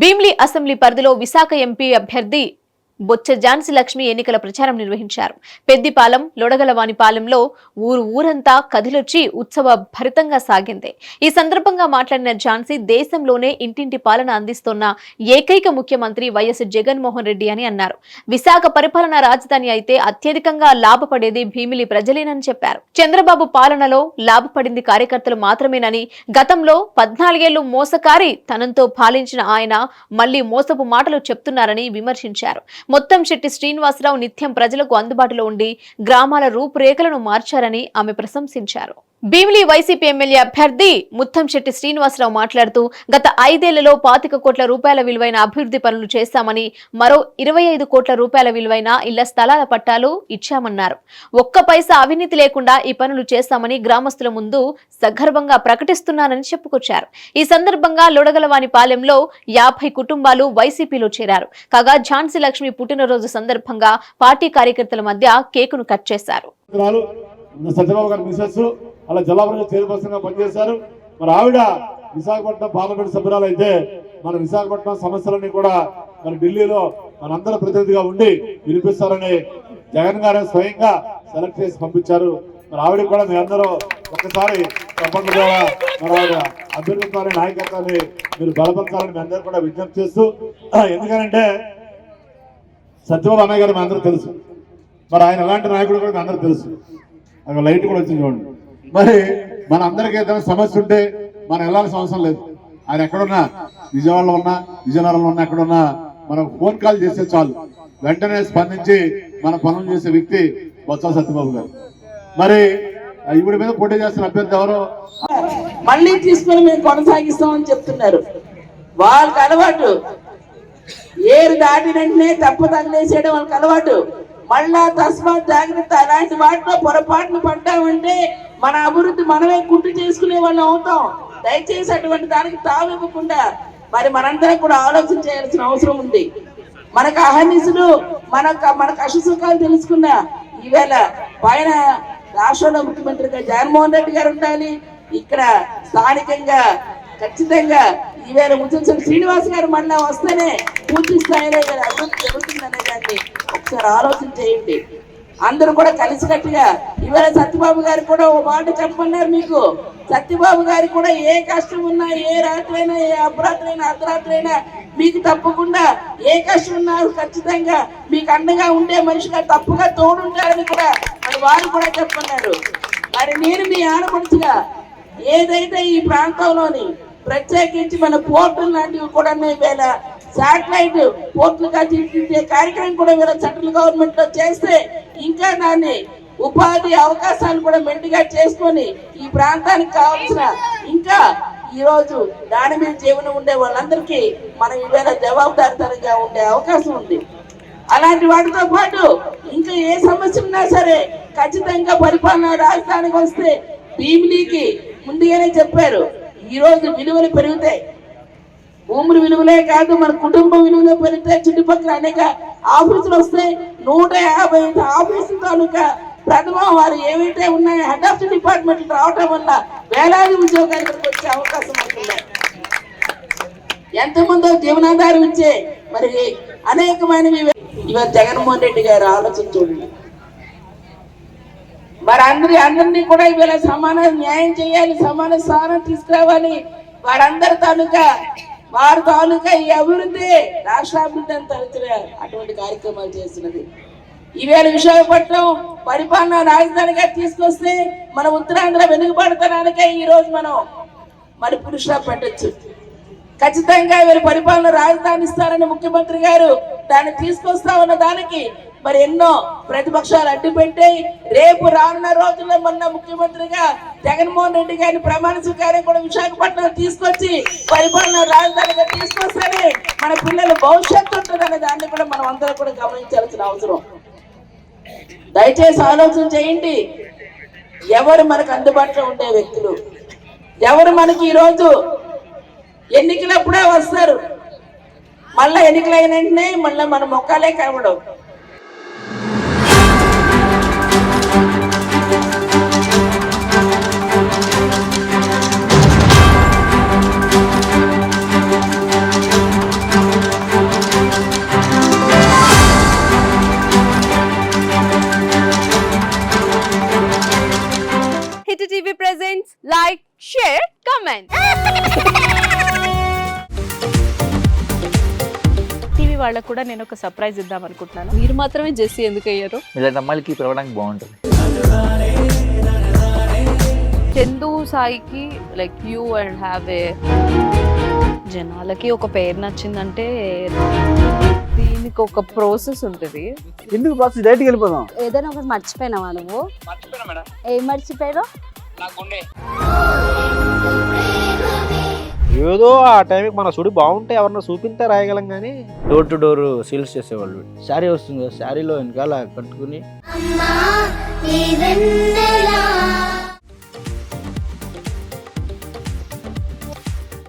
Bheemili assembly పరిధిలో Visakha MP అభ్యర్థి బొచ్చ ఝాన్సీ లక్ష్మి ఎన్నికల ప్రచారం నిర్వహించారు. పెద్దిపాలెం, లొడగలవానిపాలెంలో ఊరంతా కదిలొచ్చి ఉత్సవ భరితంగా సాగింది. ఈ సందర్భంగా మాట్లాడిన ఝాన్సీ దేశంలోనే ఇంటింటి పాలన అందిస్తున్న ఏకైక ముఖ్యమంత్రి వైఎస్ జగన్మోహన్ రెడ్డి అని అన్నారు. విశాఖ పరిపాలనా రాజధాని అయితే అత్యధికంగా లాభపడేది భీమిలి ప్రజలేనని చెప్పారు. చంద్రబాబు పాలనలో లాభపడింది కార్యకర్తలు మాత్రమేనని, గతంలో 14 ఏళ్లు మోసకారి తనంతో పాలించిన ఆయన మళ్లీ మోసపు మాటలు చెప్తున్నారని విమర్శించారు. ముత్తంశెట్టి శ్రీనివాసరావు నిత్యం ప్రజలకు అందుబాటులో ఉండి గ్రామాల రూపురేఖలను మార్చారని ఆమె ప్రశంసించారు. భీమిలి వైసీపీ ఎమ్మెల్యే అభ్యర్థి ముత్తంశెట్టి శ్రీనివాసరావు మాట్లాడుతూ గత 5 ఏళ్లలో 25 కోట్ల రూపాయల విలువైన అభివృద్ధి పనులు చేశామని, మరో 25 కోట్ల రూపాయల విలువైన ఇళ్ల స్థలాల పట్టాలు ఇచ్చామన్నారు. ఒక్క పైసా అవినీతి లేకుండా ఈ పనులు చేశామని గ్రామస్తుల ముందు సగర్వంగా ప్రకటిస్తున్నానని చెప్పుకొచ్చారు. ఈ సందర్భంగా లొడగలవానిపాలెంలో 50 కుటుంబాలు వైసీపీలో చేరారు. కాగా ఝాన్సీ లక్ష్మి పుట్టినరోజు సందర్భంగా పార్టీ కార్యకర్తల మధ్య కేకును కట్ చేశారు. అలా జిల్లా పరిషత్ చైర్పర్సన్ గా పనిచేశారు. మరి ఆవిడ విశాఖపట్నం పార్లమెంట్ సభ్యురాలు అయితే మన విశాఖపట్నం సమస్యలన్నీ కూడా మన ఢిల్లీలో మనందరూ ప్రతినిధిగా ఉండి వినిపిస్తారని జగన్ గారే స్వయంగా సెలెక్ట్ చేసి పంపించారు. మరి ఆవిడ కూడా మీ అందరూ ఒక్కసారి తప్పట్ల ద్వారా మరి ఆవిడ అభ్యర్థిత్వాన్ని నాయకత్వాన్ని మీరు బలపరచాలని మీ అందరూ కూడా విజ్ఞప్తి చేస్తూ, ఎందుకంటే సత్యబాబు అన్నయ్య గారు మీ అందరూ తెలుసు. మరి ఆయన ఎలాంటి నాయకుడు కూడా మీ అందరూ తెలుసు. అక్కడ లైట్ కూడా వచ్చింది చూడండి. మరి మన అందరికీ ఏదైనా సమస్య ఉంటే మనం వెళ్ళాల్సిన అవసరం లేదు. ఆయన ఎక్కడున్నా, విజయవాడలో ఉన్నా, విజయనగరంలో ఉన్నా, ఎక్కడున్నా మనం ఫోన్ కాల్ చేస్తే చాలు, వెంటనే స్పందించి మన పనులు చేసే వ్యక్తి బొత్స సత్యబాబు గారు. మరి ఇవిడి మీద పోటీ చేస్తున్న అభ్యర్థి ఎవరో మళ్ళీ తీసుకొని మేము కొనసాగిస్తామని చెప్తున్నారు. వాళ్ళకి అలవాటు ఏరు దాటి వెంటనే తప్పు తగిలేసేయడం వాళ్ళకి అలవాటు. మళ్ళా తస్మాత్ జాగ్రత్త, అలాంటి వాటిలో పొరపాటును పడ్డామంటే మన అభివృద్ధి మనమే గుర్తు చేసుకునే వాళ్ళం అవుతాం. దయచేసి అటువంటి దానికి తావివ్వకుండా మరి మనందరం కూడా ఆలోచన చేయాల్సిన అవసరం ఉంది. మనకు అహర్నిశలు మన కష్టసుఖాలు తెలుసుకున్న ఈవేళ పైన రాష్ట్రంలో ముఖ్యమంత్రిగా జగన్మోహన్ రెడ్డి గారు ఉండాలి. ఇక్కడ స్థానికంగా ఖచ్చితంగా ఈవేళ ముత్తంశెట్టి శ్రీనివాస్ గారు మళ్ళీ వస్తేనే పూర్తి స్థాయిలో అభివృద్ధి జరుగుతుందనే దాన్ని ఒకసారి ఆలోచన చేయండి. అందరూ కూడా కలిసికట్టుగా ఇవాళ సత్యబాబు గారు కూడా ఓ మాట చెప్పమన్నారు మీకు. సత్యబాబు గారు కూడా ఏ కష్టం ఉన్నా, ఏ రాత్రి అయినా, ఏ అర్ధరాత్రి అయినా, అర్ధరాత్రి అయినా మీకు తప్పకుండా ఏ కష్టం ఉన్నా ఖచ్చితంగా మీకు అండగా ఉండే మనిషిగా తప్పుగా తోడుంటారని కూడా మరి వారు కూడా చెప్పమన్నారు. మరి నేను మీ ఆడపడుచుగా ఏదైతే ఈ ప్రాంతంలోని ప్రత్యేకించి మన పోర్టులు లాంటివి కూడా వేళ శాటిలైట్ పోర్టులుగా తీర్చిదిద్దే కార్యక్రమం కూడా వీళ్ళ సెంట్రల్ గవర్నమెంట్ లో చేస్తే ఇంకా దాన్ని ఉపాధి అవకాశాలు కూడా మెండుగా చేసుకొని ఈ ప్రాంతానికి కావాల్సిన ఇంకా ఈ రోజు దాని మీద జీవనం ఉండే వాళ్ళందరికీ మనం ఈవేళ జవాబుదారితనంగా ఉండే అవకాశం ఉంది. అలాంటి వాటితో పాటు ఇంకా ఏ సమస్య ఉన్నా సరే ఖచ్చితంగా పరిపాలన రాజధానికి వస్తే భీమిలీకి ముందుగానే చెప్పారు, ఈ రోజు విలువలు పెరుగుతాయి. భూముల విలువలే కాదు, మన కుటుంబ విలువలే పెరిగితే చుట్టుపక్కల అనేక ఆఫీసులు వస్తాయి. 155 ఆఫీసుల తాలూకా ప్రథమ వారు ఏవైతే ఉన్నాయో హెడ్ ఆఫ్ ది డిపార్ట్మెంట్ రావటం వల్ల వేలాది ఉద్యోగాలు ఇక్కడికి వచ్చే అవకాశం ఉంటుంది. ఎంతమందో జీవనాధారం ఇచ్చే మరి అనేకమైనవి ఇవాళ జగన్మోహన్ రెడ్డి గారు ఆలోచన చూడండి. మరి అందరినీ కూడా ఇవాళ సమాన న్యాయం చేయాలి, సమాన స్థానం తీసుకురావాలి. వారందరి వారి తాలూకా ఈ అభివృద్ధి రాష్ట్రాభివృద్ధి అని తరచుగా అటువంటి కార్యక్రమాలు చేస్తున్నది. ఈవేళ విశాఖపట్నం పరిపాలన రాజధానిగా తీసుకొస్తే మన ఉత్తరాంధ్ర వెనుకబడతనానికే ఈ రోజు మనం మరి పురుషులా పెట్టచ్చు. ఖచ్చితంగా వీళ్ళు పరిపాలన రాజధాని ఇస్తారని ముఖ్యమంత్రి గారు దాన్ని తీసుకొస్తా ఉన్న దానికి మరి ఎన్నో ప్రతిపక్షాలు అడ్డుపెట్టి రేపు రానున్న రోజుల్లో మొన్న ముఖ్యమంత్రిగా జగన్మోహన్ రెడ్డి గారిని ప్రమాణ స్వీకారం కూడా విశాఖపట్నం తీసుకొచ్చి పరిపాలన రాజధానిగా తీసుకొస్తేనే మన పిల్లల భవిష్యత్తు ఉంటుందనే దాన్ని కూడా మనం అందరూ కూడా గమనించాల్సిన అవసరం. దయచేసి ఆలోచన చేయండి. ఎవరు మనకు అందుబాటులో ఉండే వ్యక్తులు, ఎవరు మనకి ఈరోజు ఎన్నికలప్పుడే వస్తారు, మళ్ళీ ఎన్నికలైన వెంటనే మళ్ళీ మన మొక్కలే కనబడవు. వాళ్ళకు కూడా నేను ఒక సర్ప్రైజ్ ఇద్దాం అనుకుంటున్నాను. మీరు మాత్రమే జెస్సీ ఎందుకు అయ్యారు? ఇలాంటి అమ్మాయిలకి పిలవడానికి బాగుంటుంది. చందు సాయికి like you and have a జనాలకి ఒక పేరు నచ్చిందంటే దీనికి ఒక ప్రాసెస్ ఉంటుంది. ఎందుకు ప్రాసెస్ డైరెక్ట్కి వెళ్ళిపోదాం. ఏదైనా ఒకటి మర్చిపోయినావా నువ్వు? ఏం మర్చిపోయావు? ఏదో ఆ టైంకి మన సుడి బాగుంటే ఎవరన్నా చూపిస్తే రాయగలం కానీ డోర్ టు డోర్ సేల్స్ చేసేవాళ్ళు. శారీ వస్తుంది, శారీలో వెనకాల కట్టుకుని